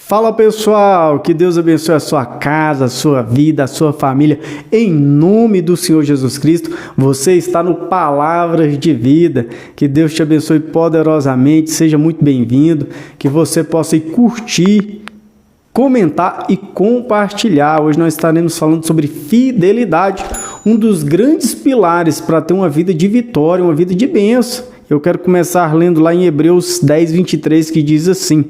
Fala pessoal, que Deus abençoe a sua casa, a sua vida, a sua família, em nome do Senhor Jesus Cristo. Você está no Palavras de Vida, que Deus te abençoe poderosamente, seja muito bem-vindo, que você possa ir curtir, comentar e compartilhar. Hoje nós estaremos falando sobre fidelidade, um dos grandes pilares para ter uma vida de vitória, uma vida de bênção. Eu quero começar lendo lá em Hebreus 10, 23, que diz assim: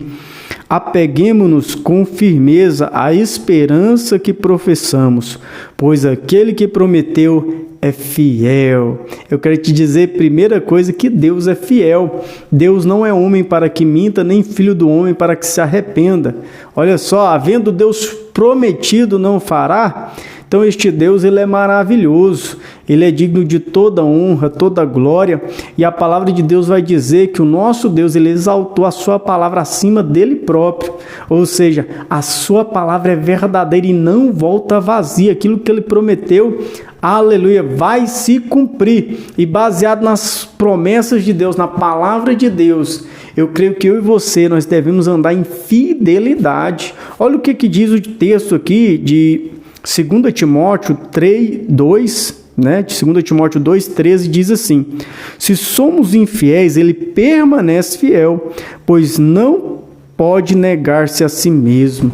apeguemo-nos com firmeza à esperança que professamos, pois aquele que prometeu é fiel. Eu quero te dizer, primeira coisa, que Deus é fiel. Deus não é homem para que minta, nem filho do homem para que se arrependa. Olha só, havendo Deus prometido, não fará? Então este Deus, ele é maravilhoso, ele é digno de toda honra, toda glória, e a palavra de Deus vai dizer que o nosso Deus, ele exaltou a sua palavra acima dele próprio, ou seja, a sua palavra é verdadeira e não volta vazia. Aquilo que ele prometeu, aleluia, vai se cumprir, e baseado nas promessas de Deus, na palavra de Deus, eu creio que eu e você, nós devemos andar em fidelidade. Olha o que diz o texto aqui de 2 Timóteo 3:2, né? De 2 Timóteo 2:13 diz assim: se somos infiéis, ele permanece fiel, pois não pode negar-se a si mesmo.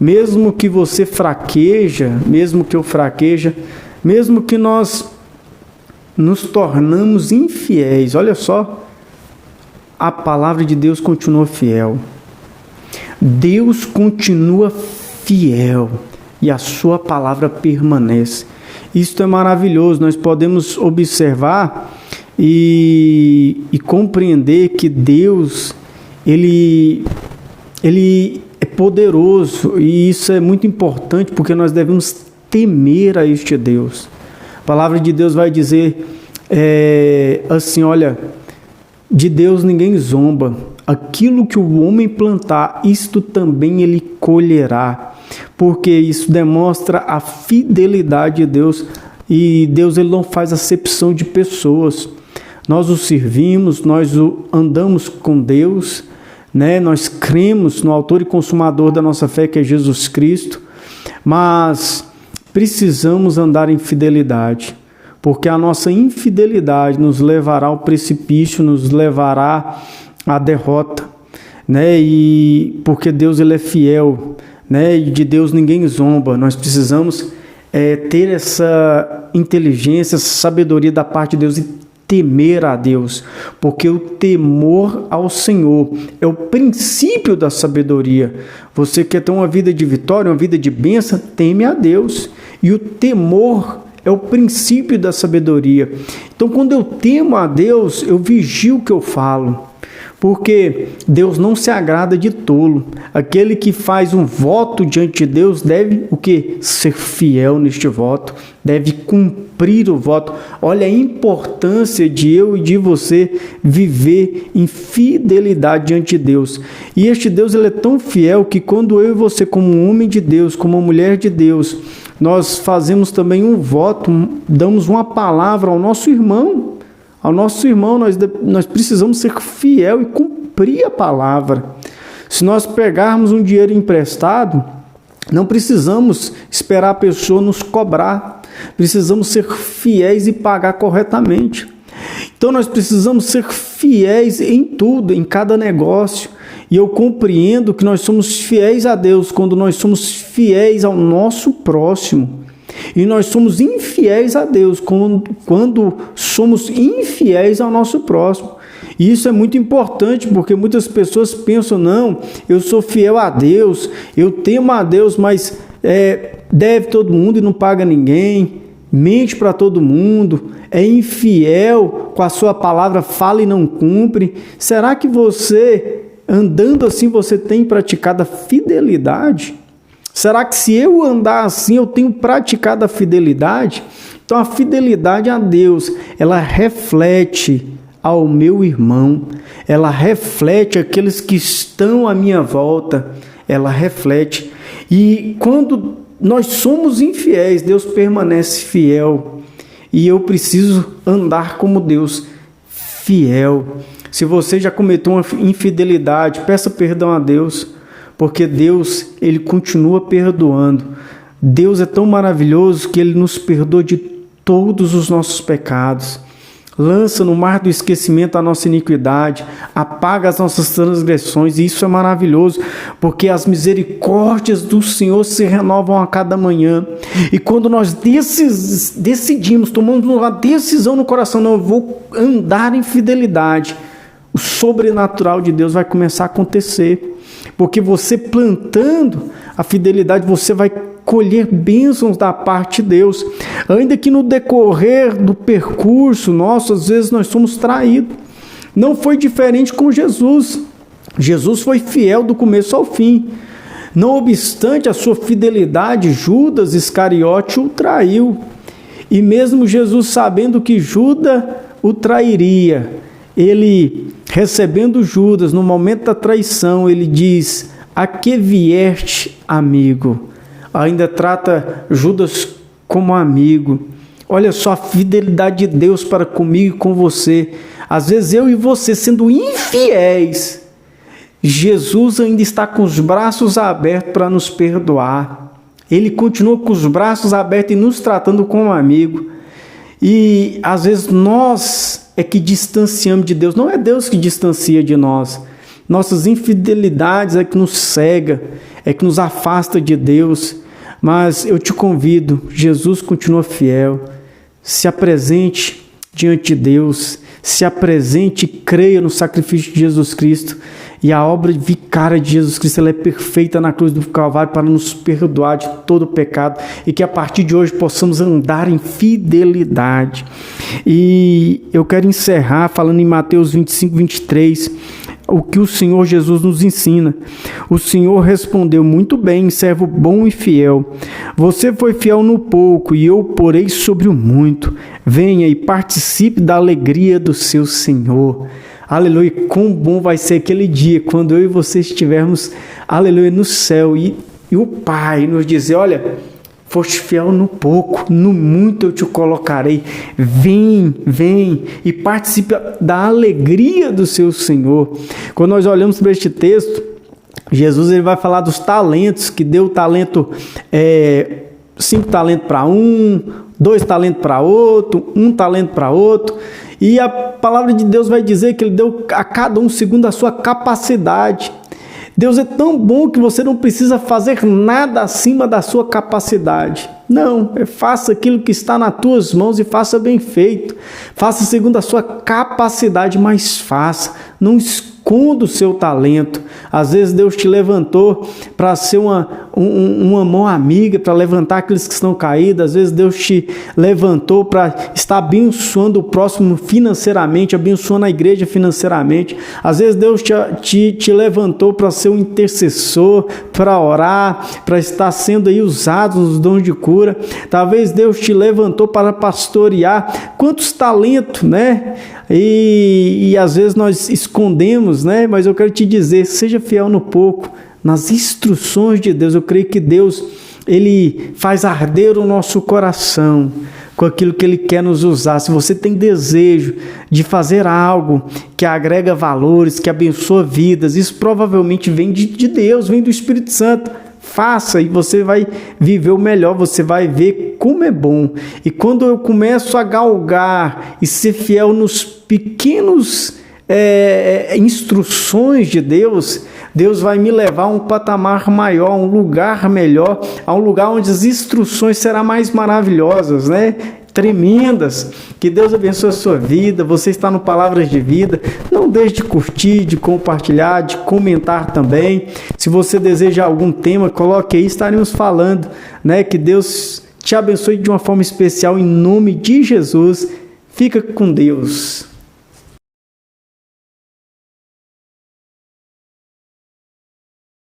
Mesmo que você fraqueja, mesmo que eu fraqueja, mesmo que nós nos tornamos infiéis, olha só, a palavra de Deus continua fiel. Deus continua fiel. E a sua palavra permanece. Isto é maravilhoso. Nós podemos observar e compreender que Deus, ele é poderoso, e isso é muito importante porque nós devemos temer a este Deus. A palavra de Deus vai dizer assim, olha, de Deus ninguém zomba. Aquilo que o homem plantar, isto também ele colherá. Porque isso demonstra a fidelidade de Deus, e Deus, ele não faz acepção de pessoas. Nós o servimos, nós andamos com Deus, né? Nós cremos no autor e consumador da nossa fé, que é Jesus Cristo, mas precisamos andar em fidelidade, porque a nossa infidelidade nos levará ao precipício, nos levará à derrota, né? E porque Deus, ele é fiel, né? De Deus ninguém zomba. Nós precisamos ter essa inteligência, essa sabedoria da parte de Deus e temer a Deus, porque o temor ao Senhor é o princípio da sabedoria. Você quer ter uma vida de vitória, uma vida de bênção, teme a Deus, e o temor é o princípio da sabedoria. Então, quando eu temo a Deus, eu vigio o que eu falo, porque Deus não se agrada de tolo. Aquele que faz um voto diante de Deus deve o quê? Ser fiel neste voto, deve cumprir o voto. Olha a importância de eu e de você viver em fidelidade diante de Deus. E este Deus, ele é tão fiel que quando eu e você, como um homem de Deus, como uma mulher de Deus, nós fazemos também um voto, damos uma palavra ao nosso irmão. Nós precisamos ser fiel e cumprir a palavra. Se nós pegarmos um dinheiro emprestado, não precisamos esperar a pessoa nos cobrar. Precisamos ser fiéis e pagar corretamente. Então nós precisamos ser fiéis em tudo, em cada negócio. E eu compreendo que nós somos fiéis a Deus quando nós somos fiéis ao nosso próximo. E nós somos infiéis a Deus quando somos infiéis ao nosso próximo. E isso é muito importante, porque muitas pessoas pensam: não, eu sou fiel a Deus, eu temo a Deus, mas deve todo mundo e não paga ninguém, mente para todo mundo, é infiel com a sua palavra, fala e não cumpre. Será que você, andando assim, você tem praticado a fidelidade? Será que se eu andar assim, eu tenho praticado a fidelidade? Então a fidelidade a Deus, ela reflete ao meu irmão, ela reflete aqueles que estão à minha volta, ela reflete. E quando nós somos infiéis, Deus permanece fiel. E eu preciso andar como Deus, fiel. Se você já cometeu uma infidelidade, peça perdão a Deus, porque Deus, Ele continua perdoando. Deus é tão maravilhoso que Ele nos perdoa de todos os nossos pecados. Lança no mar do esquecimento a nossa iniquidade, apaga as nossas transgressões, e isso é maravilhoso, porque as misericórdias do Senhor se renovam a cada manhã. E quando nós decidimos, tomamos uma decisão no coração, não, eu vou andar em fidelidade, o sobrenatural de Deus vai começar a acontecer, porque você plantando a fidelidade, você vai colher bênçãos da parte de Deus, ainda que no decorrer do percurso nosso, às vezes nós somos traídos. Não foi diferente com Jesus. Jesus foi fiel do começo ao fim. Não obstante a sua fidelidade, Judas Iscariote o traiu. E mesmo Jesus sabendo que Judas o trairia, ele, recebendo Judas no momento da traição, ele diz: a que vieste, amigo? Ainda trata Judas como amigo. Olha só a fidelidade de Deus para comigo e com você. Às vezes eu e você sendo infiéis, Jesus ainda está com os braços abertos para nos perdoar. Ele continua com os braços abertos e nos tratando como amigo. E às vezes nós é que distanciamos de Deus. Não é Deus que distancia de nós. Nossas infidelidades é que nos cega, é que nos afasta de Deus. Mas eu te convido, Jesus continua fiel, se apresente diante de Deus, se apresente e creia no sacrifício de Jesus Cristo, e a obra vicária de Jesus Cristo, ela é perfeita na cruz do Calvário para nos perdoar de todo o pecado, e que a partir de hoje possamos andar em fidelidade. E eu quero encerrar falando em Mateus 25, 23, o que o Senhor Jesus nos ensina. O Senhor respondeu: muito bem, servo bom e fiel. Você foi fiel no pouco, e eu o porei sobre o muito. Venha e participe da alegria do seu Senhor. Aleluia, quão bom vai ser aquele dia, quando eu e você estivermos, aleluia, no céu, e o Pai nos dizer: olha, foste fiel no pouco, no muito eu te colocarei. Vem e participe da alegria do seu Senhor. Quando nós olhamos para este texto, Jesus ele vai falar dos talentos, que deu talento, 5 talentos para um, 2 talentos para outro, 1 talento para outro. E a palavra de Deus vai dizer que Ele deu a cada um segundo a sua capacidade. Deus é tão bom que você não precisa fazer nada acima da sua capacidade. Não, faça aquilo que está nas tuas mãos e faça bem feito. Faça segundo a sua capacidade, mas faça. Não esconda o seu talento. Às vezes Deus te levantou para ser uma mão amiga, para levantar aqueles que estão caídos. Às vezes Deus te levantou para estar abençoando o próximo financeiramente, abençoando a igreja financeiramente. Às vezes Deus te levantou para ser um intercessor, para orar, para estar sendo aí usado nos dons de cura. Talvez Deus te levantou para pastorear. Quantos talentos, né? E às vezes nós escondemos, né? Mas eu quero te dizer, seja fiel no pouco, nas instruções de Deus. Eu creio que Deus, Ele faz arder o nosso coração com aquilo que Ele quer nos usar. Se você tem desejo de fazer algo que agrega valores, que abençoa vidas, isso provavelmente vem de Deus, vem do Espírito Santo. Faça e você vai viver o melhor, você vai ver como é bom. E quando eu começo a galgar e ser fiel nos pequenos instruções de Deus, Deus vai me levar a um patamar maior, a um lugar melhor, a um lugar onde as instruções serão mais maravilhosas, né? Tremendas. Que Deus abençoe a sua vida. Você está no Palavras de Vida. Não deixe de curtir, de compartilhar, de comentar também. Se você deseja algum tema, coloque aí, estaremos falando, né? Que Deus te abençoe de uma forma especial em nome de Jesus. Fica com Deus.